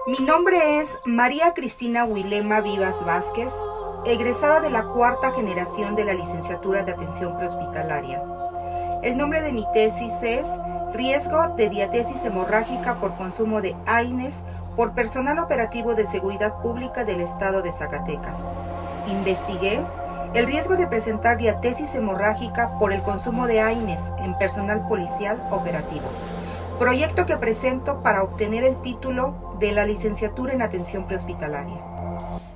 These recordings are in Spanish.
Mi nombre es María Cristina Huilema Vivas Vázquez, egresada de la cuarta generación de la licenciatura de Atención Prehospitalaria. El nombre de mi tesis es Riesgo de diatesis hemorrágica por consumo de AINES por personal operativo de seguridad pública del estado de Zacatecas. Investigué el riesgo de presentar diatesis hemorrágica por el consumo de AINES en personal policial operativo. Proyecto que presento para obtener el título de la licenciatura en atención prehospitalaria.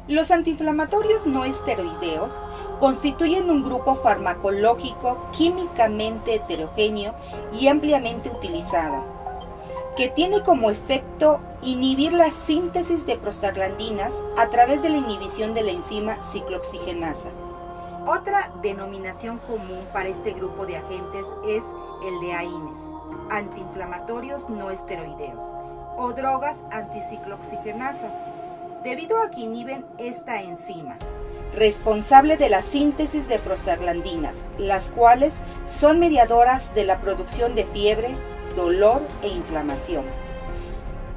Los antiinflamatorios no esteroideos constituyen un grupo farmacológico químicamente heterogéneo y ampliamente utilizado, que tiene como efecto inhibir la síntesis de prostaglandinas a través de la inhibición de la enzima ciclooxigenasa. Otra denominación común para este grupo de agentes es el de AINES, antiinflamatorios no esteroideos, o drogas anticiclooxigenasas, debido a que inhiben esta enzima, responsable de la síntesis de prostaglandinas, las cuales son mediadoras de la producción de fiebre, dolor e inflamación.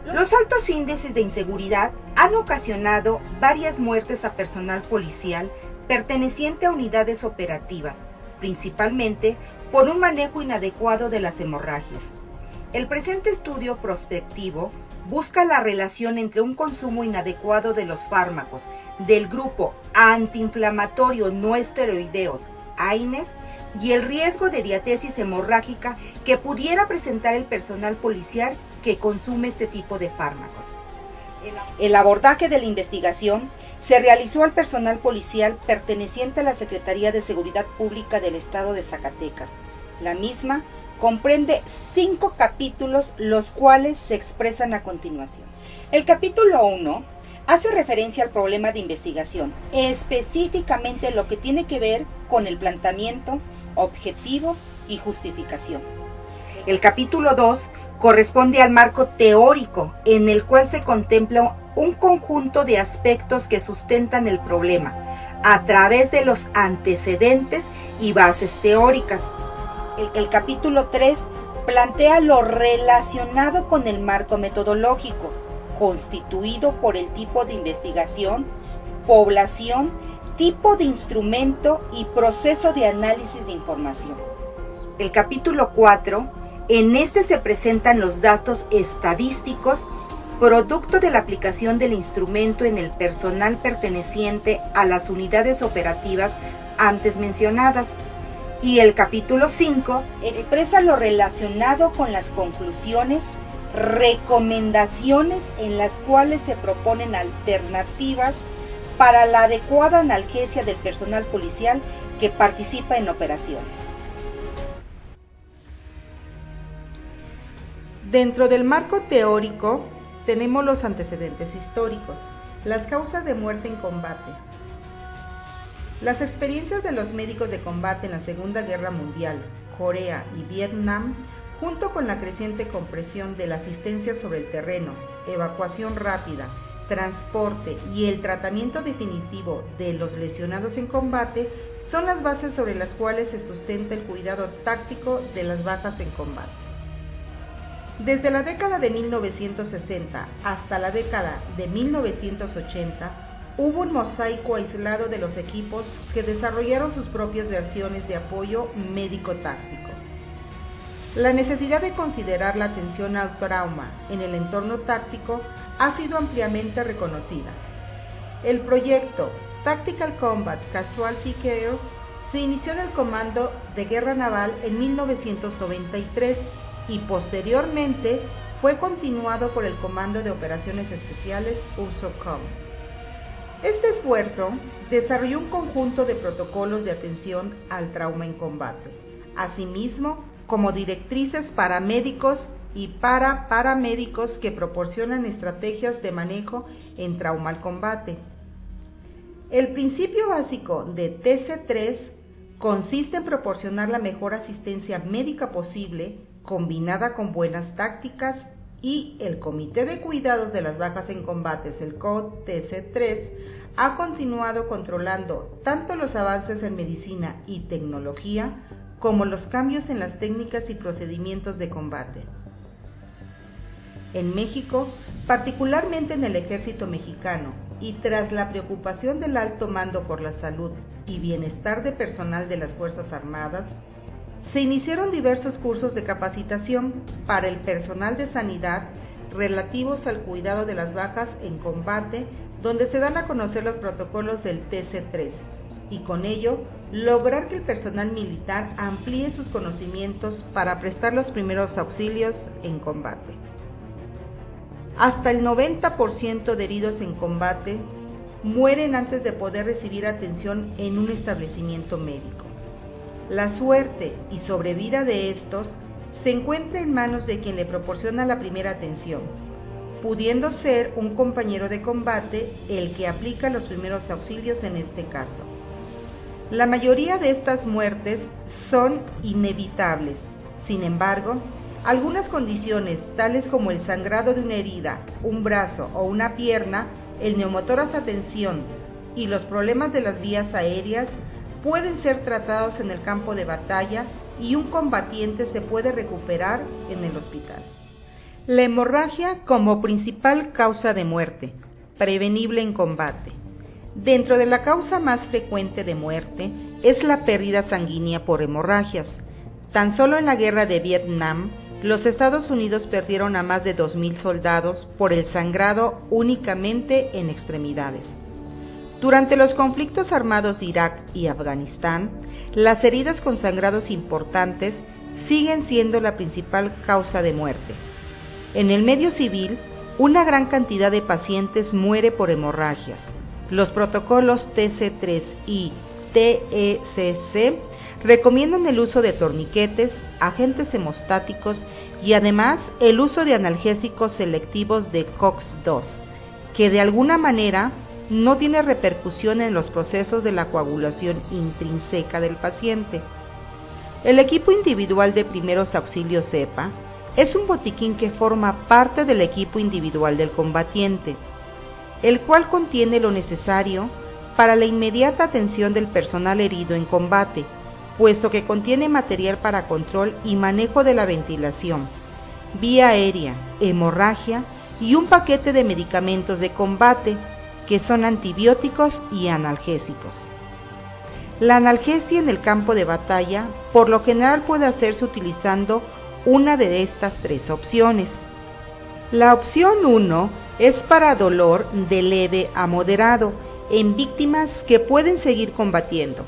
Los altos índices de inseguridad han ocasionado varias muertes a personal policial perteneciente a unidades operativas, principalmente por un manejo inadecuado de las hemorragias. El presente estudio prospectivo busca la relación entre un consumo inadecuado de los fármacos del grupo antiinflamatorio no esteroideos, AINES, y el riesgo de diatesis hemorrágica que pudiera presentar el personal policial que consume este tipo de fármacos. El abordaje de la investigación se realizó al personal policial perteneciente a la Secretaría de Seguridad Pública del Estado de Zacatecas. La misma comprende 5 capítulos, los cuales se expresan a continuación. El capítulo 1 hace referencia al problema de investigación, específicamente lo que tiene que ver con el planteamiento, objetivo y justificación. El capítulo 2 corresponde al marco teórico, en el cual se contempla un conjunto de aspectos que sustentan el problema, a través de los antecedentes y bases teóricas. El capítulo 3 plantea lo relacionado con el marco metodológico, constituido por el tipo de investigación, población, tipo de instrumento y proceso de análisis de información. El capítulo 4, en este se presentan los datos estadísticos, producto de la aplicación del instrumento en el personal perteneciente a las unidades operativas antes mencionadas. Y el capítulo 5 expresa lo relacionado con las conclusiones, recomendaciones en las cuales se proponen alternativas para la adecuada analgesia del personal policial que participa en operaciones. Dentro del marco teórico tenemos los antecedentes históricos, las causas de muerte en combate. Las experiencias de los médicos de combate en la Segunda Guerra Mundial, Corea y Vietnam, junto con la creciente comprensión de la asistencia sobre el terreno, evacuación rápida, transporte y el tratamiento definitivo de los lesionados en combate, son las bases sobre las cuales se sustenta el cuidado táctico de las bajas en combate. Desde la década de 1960 hasta la década de 1980, hubo un mosaico aislado de los equipos que desarrollaron sus propias versiones de apoyo médico-táctico. La necesidad de considerar la atención al trauma en el entorno táctico ha sido ampliamente reconocida. El proyecto Tactical Combat Casualty Care se inició en el Comando de Guerra Naval en 1993 y posteriormente fue continuado por el Comando de Operaciones Especiales USOCOM. Este esfuerzo desarrolló un conjunto de protocolos de atención al trauma en combate, asimismo como directrices para médicos y para paramédicos que proporcionan estrategias de manejo en trauma al combate. El principio básico de TC3 consiste en proporcionar la mejor asistencia médica posible, combinada con buenas tácticas, y el Comité de Cuidados de las Bajas en Combates, el COD TC3, ha continuado controlando tanto los avances en medicina y tecnología como los cambios en las técnicas y procedimientos de combate. En México, particularmente en el ejército mexicano, y tras la preocupación del alto mando por la salud y bienestar de personal de las Fuerzas Armadas, se iniciaron diversos cursos de capacitación para el personal de sanidad relativos al cuidado de las bajas en combate, donde se dan a conocer los protocolos del TC3 y con ello lograr que el personal militar amplíe sus conocimientos para prestar los primeros auxilios en combate. Hasta el 90% de heridos en combate mueren antes de poder recibir atención en un establecimiento médico. La suerte y sobrevida de estos se encuentra en manos de quien le proporciona la primera atención, pudiendo ser un compañero de combate el que aplica los primeros auxilios en este caso. La mayoría de estas muertes son inevitables. Sin embargo, algunas condiciones, tales como el sangrado de una herida, un brazo o una pierna, el neumotórax a tensión y los problemas de las vías aéreas, pueden ser tratados en el campo de batalla y un combatiente se puede recuperar en el hospital. La hemorragia como principal causa de muerte, prevenible en combate. Dentro de la causa más frecuente de muerte es la pérdida sanguínea por hemorragias. Tan solo en la guerra de Vietnam, los Estados Unidos perdieron a más de 2,000 soldados por el sangrado únicamente en extremidades. Durante los conflictos armados de Irak y Afganistán, las heridas con sangrados importantes siguen siendo la principal causa de muerte. En el medio civil, una gran cantidad de pacientes muere por hemorragias. Los protocolos TC3 y TECC recomiendan el uso de torniquetes, agentes hemostáticos y además el uso de analgésicos selectivos de COX-2, que de alguna manera no tiene repercusión en los procesos de la coagulación intrínseca del paciente. El equipo individual de primeros auxilios EPA es un botiquín que forma parte del equipo individual del combatiente, el cual contiene lo necesario para la inmediata atención del personal herido en combate, puesto que contiene material para control y manejo de la ventilación, vía aérea, hemorragia y un paquete de medicamentos de combate, que son antibióticos y analgésicos. La analgesia en el campo de batalla, por lo general, puede hacerse utilizando una de estas tres opciones. La opción 1 es para dolor de leve a moderado en víctimas que pueden seguir combatiendo.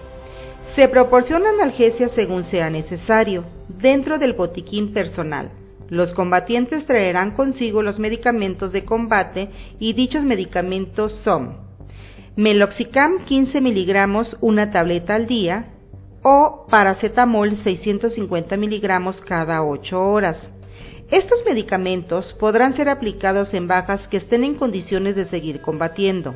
Se proporciona analgesia según sea necesario, dentro del botiquín personal. Los combatientes traerán consigo los medicamentos de combate y dichos medicamentos son Meloxicam 15 miligramos una tableta al día o paracetamol 650 miligramos cada 8 horas. Estos medicamentos podrán ser aplicados en bajas que estén en condiciones de seguir combatiendo.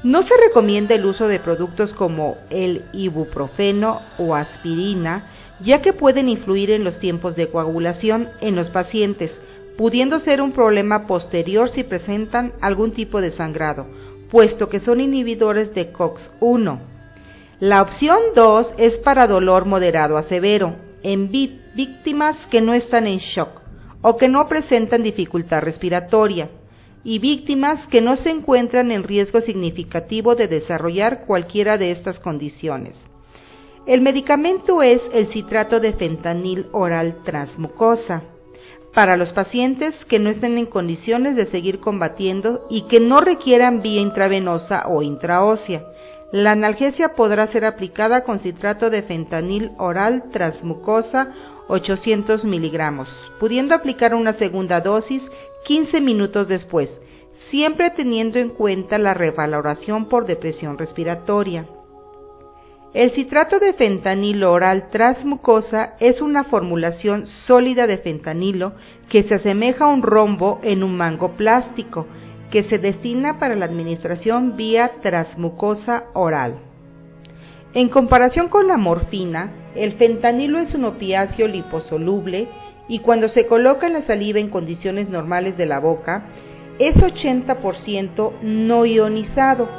No se recomienda el uso de productos como el ibuprofeno o aspirina, ya que pueden influir en los tiempos de coagulación en los pacientes, pudiendo ser un problema posterior si presentan algún tipo de sangrado, puesto que son inhibidores de COX-1. La opción 2 es para dolor moderado a severo, en víctimas que no están en shock o que no presentan dificultad respiratoria, y víctimas que no se encuentran en riesgo significativo de desarrollar cualquiera de estas condiciones. El medicamento es el citrato de fentanil oral transmucosa, para los pacientes que no estén en condiciones de seguir combatiendo y que no requieran vía intravenosa o intraósea. La analgesia podrá ser aplicada con citrato de fentanil oral transmucosa 800 miligramos, pudiendo aplicar una segunda dosis 15 minutos después, siempre teniendo en cuenta la revaloración por depresión respiratoria. El citrato de fentanilo oral transmucosa es una formulación sólida de fentanilo que se asemeja a un rombo en un mango plástico, que se destina para la administración vía transmucosa oral. En comparación con la morfina, el fentanilo es un opiáceo liposoluble y cuando se coloca en la saliva en condiciones normales de la boca, es 80% no ionizado.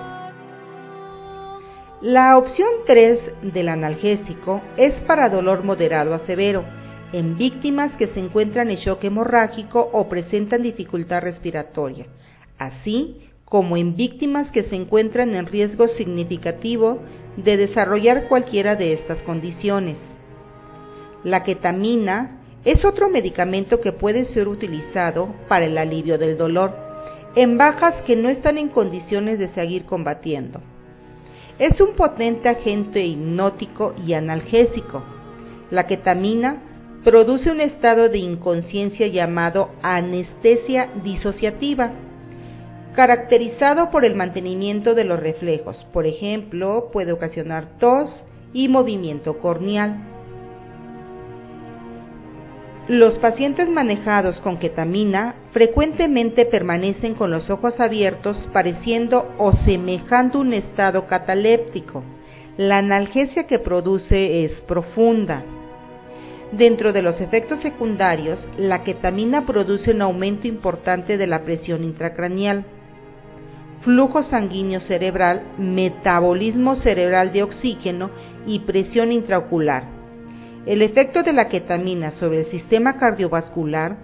La opción 3 del analgésico es para dolor moderado a severo, en víctimas que se encuentran en shock hemorrágico o presentan dificultad respiratoria, así como en víctimas que se encuentran en riesgo significativo de desarrollar cualquiera de estas condiciones. La ketamina es otro medicamento que puede ser utilizado para el alivio del dolor en bajas que no están en condiciones de seguir combatiendo. Es un potente agente hipnótico y analgésico. La ketamina produce un estado de inconsciencia llamado anestesia disociativa, caracterizado por el mantenimiento de los reflejos. Por ejemplo, puede ocasionar tos y movimiento corneal. Los pacientes manejados con ketamina frecuentemente permanecen con los ojos abiertos, pareciendo o semejando un estado cataléptico. La analgesia que produce es profunda. Dentro de los efectos secundarios, la ketamina produce un aumento importante de la presión intracraneal, flujo sanguíneo cerebral, metabolismo cerebral de oxígeno y presión intraocular. El efecto de la ketamina sobre el sistema cardiovascular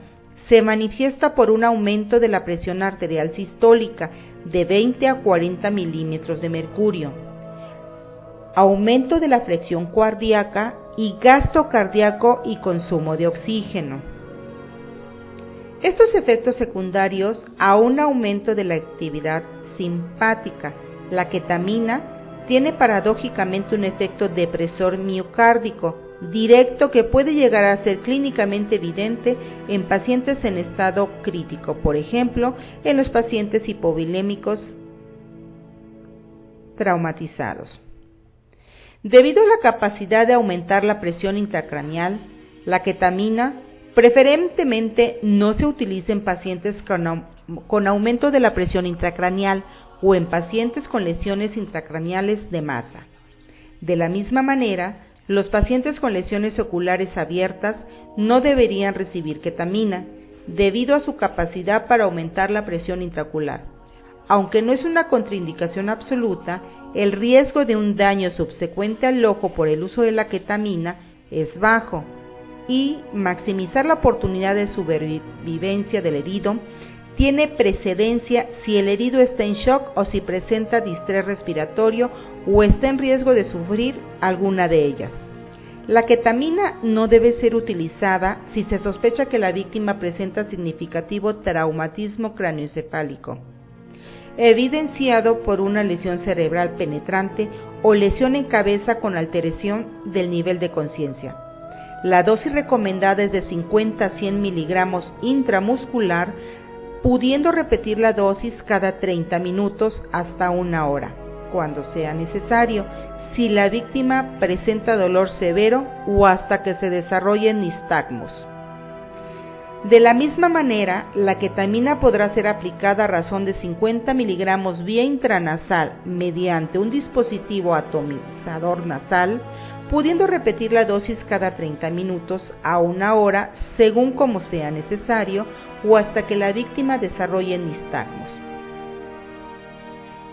se manifiesta por un aumento de la presión arterial sistólica de 20 a 40 milímetros de mercurio, aumento de la fricción cardíaca y gasto cardíaco y consumo de oxígeno. Estos efectos secundarios a un aumento de la actividad simpática. La ketamina tiene paradójicamente un efecto depresor miocárdico directo que puede llegar a ser clínicamente evidente en pacientes en estado crítico, por ejemplo, en los pacientes hipovolémicos traumatizados. Debido a la capacidad de aumentar la presión intracraneal, la ketamina preferentemente no se utiliza en pacientes con aumento de la presión intracraneal o en pacientes con lesiones intracraneales de masa. De la misma manera, los pacientes con lesiones oculares abiertas no deberían recibir ketamina, debido a su capacidad para aumentar la presión intraocular. Aunque no es una contraindicación absoluta, el riesgo de un daño subsecuente al ojo por el uso de la ketamina es bajo, y maximizar la oportunidad de supervivencia del herido tiene precedencia si el herido está en shock o si presenta distrés respiratorio o está en riesgo de sufrir alguna de ellas. La ketamina no debe ser utilizada si se sospecha que la víctima presenta significativo traumatismo craneoencefálico, evidenciado por una lesión cerebral penetrante o lesión en cabeza con alteración del nivel de conciencia. La dosis recomendada es de 50 a 100 miligramos intramuscular, pudiendo repetir la dosis cada 30 minutos hasta 1 hora, cuando sea necesario, si la víctima presenta dolor severo o hasta que se desarrollen nistagmos. De la misma manera, la ketamina podrá ser aplicada a razón de 50 miligramos vía intranasal mediante un dispositivo atomizador nasal, pudiendo repetir la dosis cada 30 minutos a 1 hora, según como sea necesario, o hasta que la víctima desarrolle nistagmos.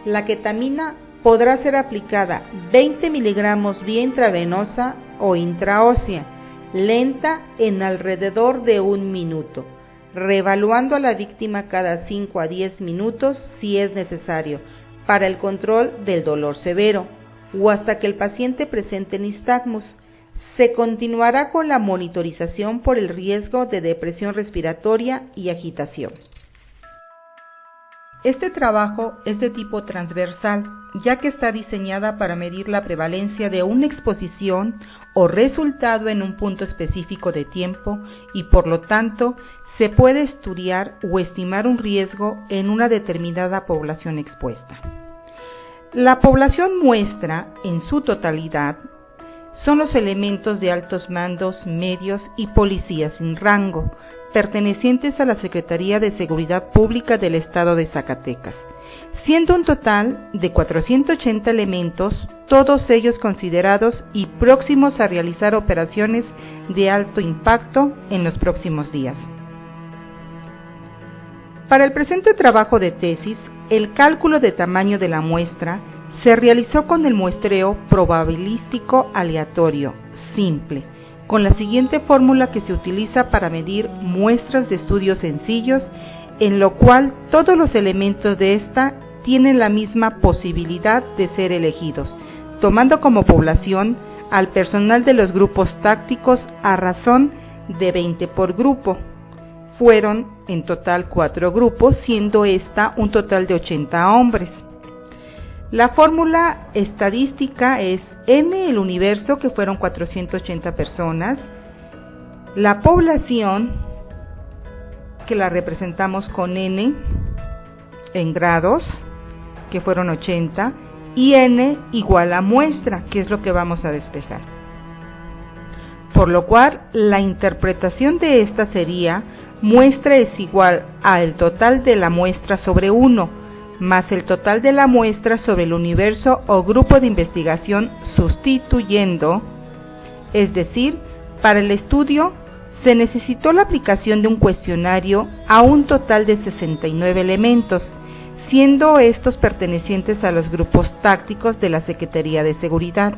La ketamina podrá ser aplicada 20 miligramos vía intravenosa o intraósea, lenta en alrededor de 1 minuto, reevaluando a la víctima cada 5 a 10 minutos si es necesario, para el control del dolor severo, o hasta que el paciente presente nistagmos. Se continuará con la monitorización por el riesgo de depresión respiratoria y agitación. Este trabajo es de tipo transversal, ya que está diseñada para medir la prevalencia de una exposición o resultado en un punto específico de tiempo y, por lo tanto, se puede estudiar o estimar un riesgo en una determinada población expuesta. La población muestra, en su totalidad, son los elementos de altos mandos, medios y policías sin rango, pertenecientes a la Secretaría de Seguridad Pública del Estado de Zacatecas, siendo un total de 480 elementos, todos ellos considerados y próximos a realizar operaciones de alto impacto en los próximos días. Para el presente trabajo de tesis, el cálculo de tamaño de la muestra se realizó con el muestreo probabilístico aleatorio, simple, con la siguiente fórmula que se utiliza para medir muestras de estudios sencillos, en lo cual todos los elementos de esta tienen la misma posibilidad de ser elegidos, tomando como población al personal de los grupos tácticos a razón de 20 por grupo. Fueron en total 4 grupos, siendo esta un total de 80 hombres. La fórmula estadística es N el universo, que fueron 480 personas, la población, que la representamos con N en grados, que fueron 80, y N igual a muestra, que es lo que vamos a despejar. Por lo cual, la interpretación de esta sería: muestra es igual al total de la muestra sobre 1, más el total de la muestra sobre el universo o grupo de investigación, sustituyendo, es decir, para el estudio se necesitó la aplicación de un cuestionario a un total de 69 elementos, siendo estos pertenecientes a los grupos tácticos de la Secretaría de Seguridad.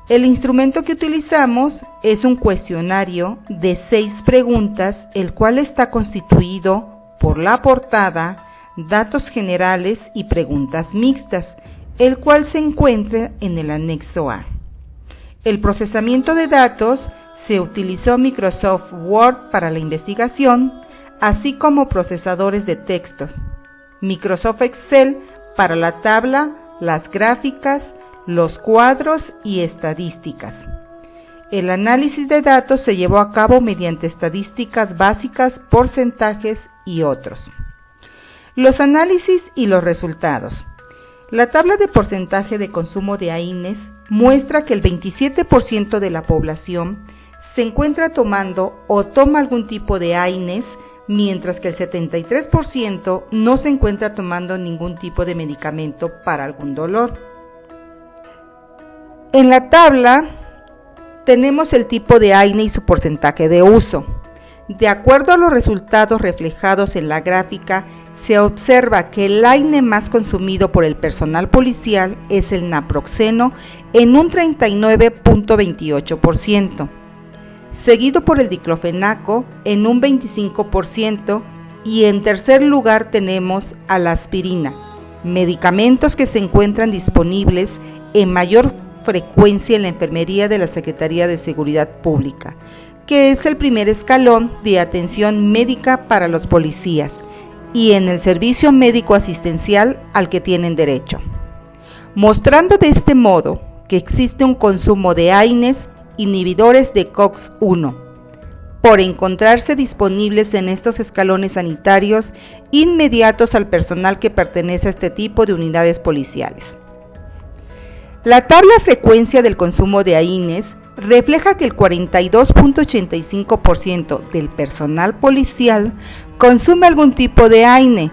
El instrumento que utilizamos es un cuestionario de 6 preguntas, el cual está constituido por la portada, datos generales y preguntas mixtas, el cual se encuentra en el anexo A. El procesamiento de datos se utilizó Microsoft Word para la investigación, así como procesadores de textos, Microsoft Excel para la tabla, las gráficas, los cuadros y estadísticas. El análisis de datos se llevó a cabo mediante estadísticas básicas, porcentajes y otros. Los análisis y los resultados. La tabla de porcentaje de consumo de AINES muestra que el 27% de la población se encuentra tomando o toma algún tipo de AINES, mientras que el 73% no se encuentra tomando ningún tipo de medicamento para algún dolor. En la tabla tenemos el tipo de AINE y su porcentaje de uso. De acuerdo a los resultados reflejados en la gráfica, se observa que el AINE más consumido por el personal policial es el naproxeno en un 39.28%, seguido por el diclofenaco en un 25%, y en tercer lugar tenemos a la aspirina, medicamentos que se encuentran disponibles en mayor frecuencia en la enfermería de la Secretaría de Seguridad Pública, que es el primer escalón de atención médica para los policías, y en el servicio médico asistencial al que tienen derecho, mostrando de este modo que existe un consumo de AINES inhibidores de COX-1 por encontrarse disponibles en estos escalones sanitarios inmediatos al personal que pertenece a este tipo de unidades policiales. La tabla frecuencia del consumo de AINES refleja que el 42.85% del personal policial consume algún tipo de AINE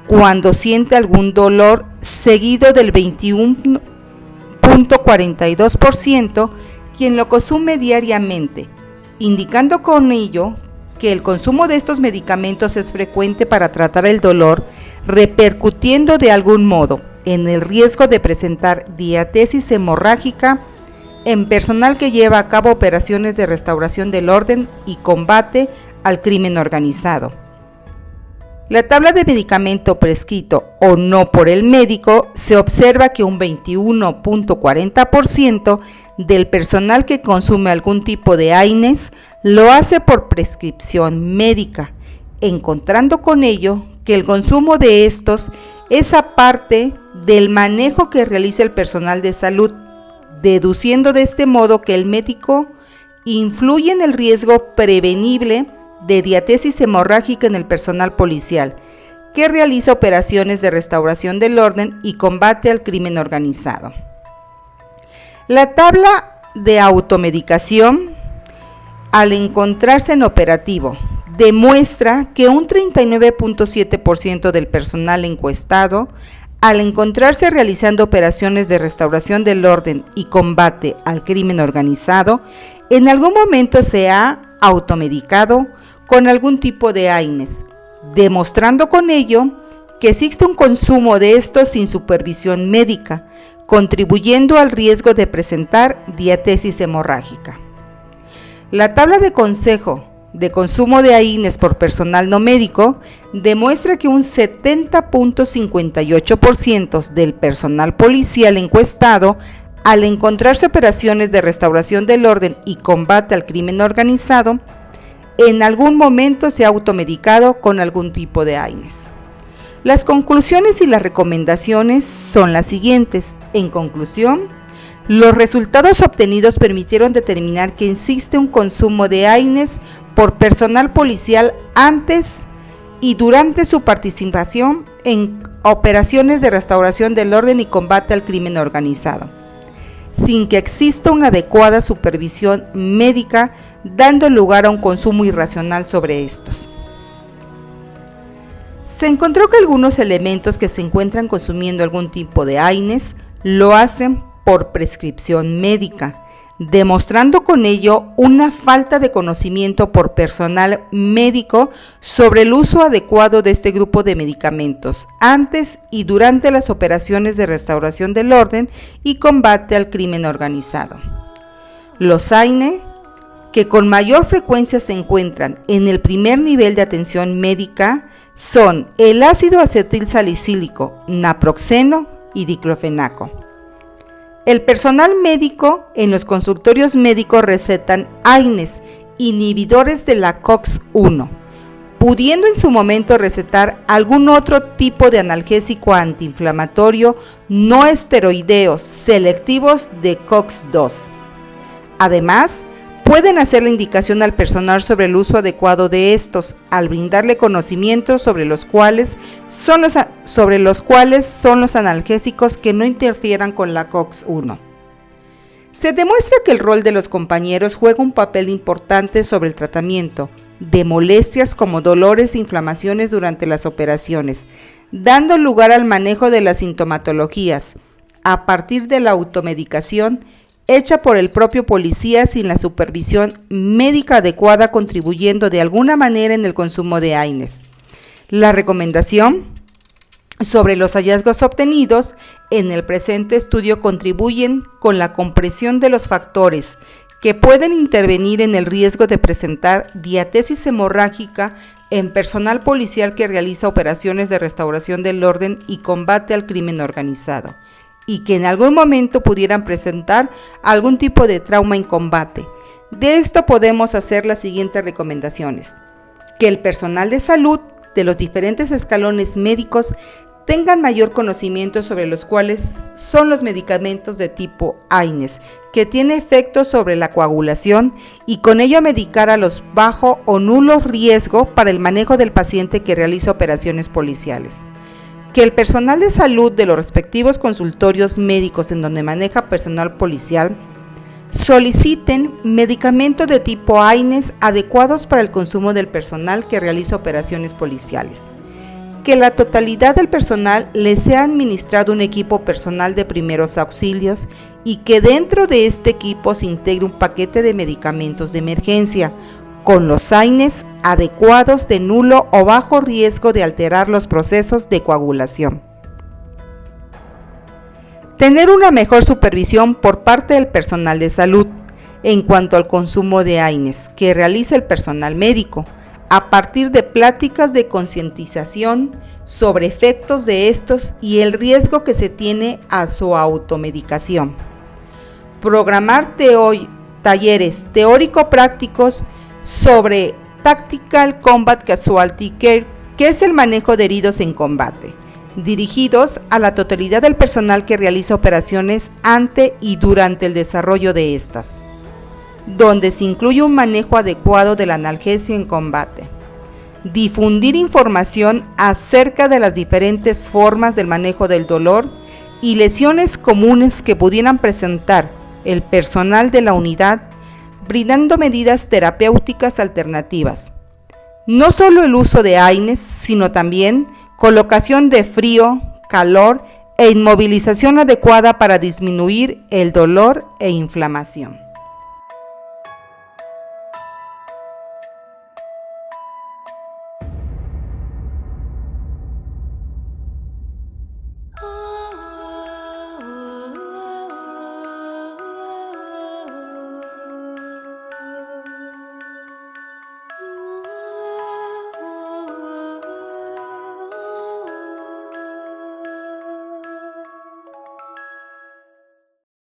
cuando siente algún dolor, seguido del 21.42% quien lo consume diariamente, indicando con ello que el consumo de estos medicamentos es frecuente para tratar el dolor, repercutiendo de algún modo en el riesgo de presentar diatesis hemorrágica en personal que lleva a cabo operaciones de restauración del orden y combate al crimen organizado. La tabla de medicamento prescrito o no por el médico, se observa que un 21.40% del personal que consume algún tipo de AINES lo hace por prescripción médica, encontrando con ello que el consumo de estos es aparte del manejo que realiza el personal de salud, deduciendo de este modo que el médico influye en el riesgo prevenible de diatesis hemorrágica en el personal policial, que realiza operaciones de restauración del orden y combate al crimen organizado. La tabla de automedicación, al encontrarse en operativo, demuestra que un 39.7% del personal encuestado, al encontrarse realizando operaciones de restauración del orden y combate al crimen organizado, en algún momento se ha automedicado con algún tipo de AINES, demostrando con ello que existe un consumo de estos sin supervisión médica, contribuyendo al riesgo de presentar diatesis hemorrágica. La tabla de consejo de consumo de AINES por personal no médico demuestra que un 70.58% del personal policial encuestado, al encontrarse operaciones de restauración del orden y combate al crimen organizado, en algún momento se ha automedicado con algún tipo de AINES. Las conclusiones y las recomendaciones son las siguientes. En conclusión, los resultados obtenidos permitieron determinar que existe un consumo de AINES por personal policial antes y durante su participación en operaciones de restauración del orden y combate al crimen organizado, sin que exista una adecuada supervisión médica, dando lugar a un consumo irracional sobre estos. Se encontró que algunos elementos que se encuentran consumiendo algún tipo de AINES lo hacen por prescripción médica, demostrando con ello una falta de conocimiento por personal médico sobre el uso adecuado de este grupo de medicamentos antes y durante las operaciones de restauración del orden y combate al crimen organizado. Los AINE, que con mayor frecuencia se encuentran en el primer nivel de atención médica, son el ácido acetil salicílico, naproxeno y diclofenaco. El personal médico en los consultorios médicos recetan AINES, inhibidores de la COX-1, pudiendo en su momento recetar algún otro tipo de analgésico antiinflamatorio no esteroideos selectivos de COX-2. Además, pueden hacer la indicación al personal sobre el uso adecuado de estos, al brindarle conocimientos sobre los cuales son los analgésicos que no interfieran con la COX-1. Se demuestra que el rol de los compañeros juega un papel importante sobre el tratamiento de molestias como dolores e inflamaciones durante las operaciones, dando lugar al manejo de las sintomatologías a partir de la automedicación hecha por el propio policía sin la supervisión médica adecuada, contribuyendo de alguna manera en el consumo de AINES. La recomendación sobre los hallazgos obtenidos en el presente estudio contribuyen con la comprensión de los factores que pueden intervenir en el riesgo de presentar diatesis hemorrágica en personal policial que realiza operaciones de restauración del orden y combate al crimen organizado, y que en algún momento pudieran presentar algún tipo de trauma en combate. De esto podemos hacer las siguientes recomendaciones: que el personal de salud de los diferentes escalones médicos tengan mayor conocimiento sobre los cuales son los medicamentos de tipo AINES, que tiene efectos sobre la coagulación y con ello medicar a los bajo o nulo riesgo para el manejo del paciente que realiza operaciones policiales. Que el personal de salud de los respectivos consultorios médicos en donde maneja personal policial soliciten medicamentos de tipo AINES adecuados para el consumo del personal que realiza operaciones policiales. Que la totalidad del personal les sea administrado un equipo personal de primeros auxilios y que dentro de este equipo se integre un paquete de medicamentos de emergencia con los AINES adecuados de nulo o bajo riesgo de alterar los procesos de coagulación. Tener una mejor supervisión por parte del personal de salud en cuanto al consumo de AINES que realiza el personal médico, a partir de pláticas de concientización sobre efectos de estos y el riesgo que se tiene a su automedicación. Programar talleres teórico-prácticos sobre Tactical Combat Casualty Care, que es el manejo de heridos en combate, dirigidos a la totalidad del personal que realiza operaciones ante y durante el desarrollo de estas, donde se incluye un manejo adecuado de la analgesia en combate. Difundir información acerca de las diferentes formas del manejo del dolor y lesiones comunes que pudieran presentar el personal de la unidad, brindando medidas terapéuticas alternativas. No solo el uso de AINES, sino también colocación de frío, calor e inmovilización adecuada para disminuir el dolor e inflamación.